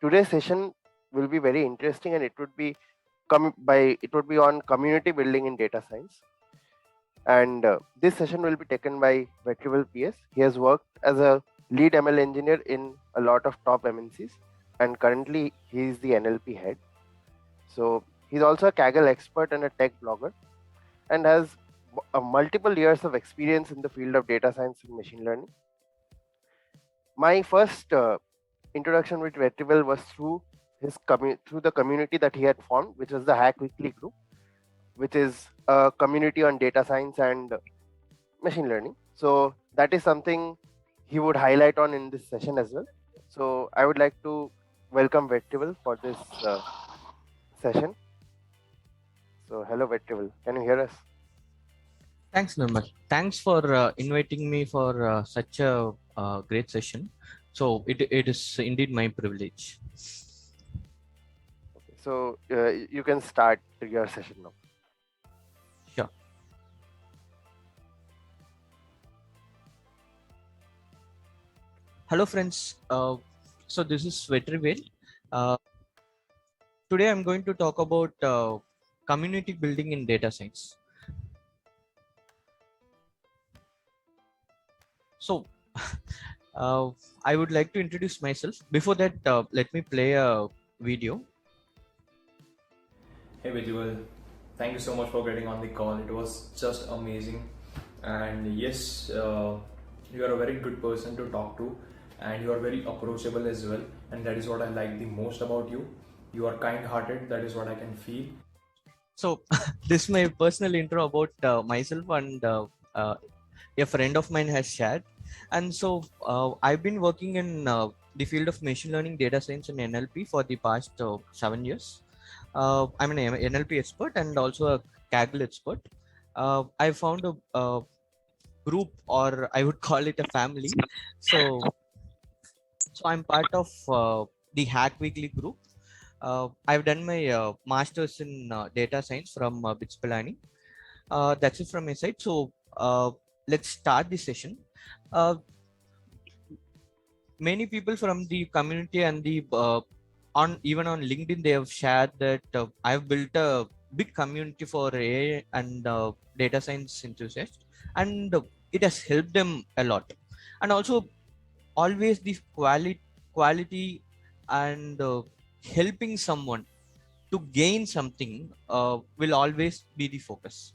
today's session will be very interesting, and it would be on community building in data science. And this session will be taken by Vetrival PS. He has worked as a lead ML engineer in a lot of top MNCs, and currently he is the NLP head. So he's also a Kaggle expert and a tech blogger, and has multiple years of experience in the field of data science and machine learning. My first introduction with Vetrival was through the community that he had formed, which was the Hack Weekly group, which is a community on data science and machine learning. So that is something he would highlight on in this session as well. So I would like to welcome Vetrival for this session. So hello Vetrival, can you hear us? Thanks, Nirmal. Thanks for inviting me for such a great session. So it is indeed my privilege. Okay, so you can start your session now. Sure. Hello, friends. So this is Vetrivel. Today I'm going to talk about community building in data science. So I would like to introduce myself. Before that, let me play a video. Hey Vijay, thank you so much for getting on the call. It was just amazing. And yes, you are a very good person to talk to, and you are very approachable as well. And that is what I like the most about you. You are kind-hearted. That is what I can feel. So this is my personal intro about myself, and a friend of mine has shared. And so I've been working in the field of machine learning, data science, and NLP for the past 7 years. I'm an NLP expert and also a Kaggle expert. I found a group, or I would call it a family. So I'm part of the Hack Weekly group. I've done my master's in data science from BITS Pilani. That's it from my side. So let's start the session. Many people from the community and the even on LinkedIn, they have shared that I've built a big community for AI and data science enthusiasts, and it has helped them a lot. And also, always the quality and helping someone to gain something will always be the focus.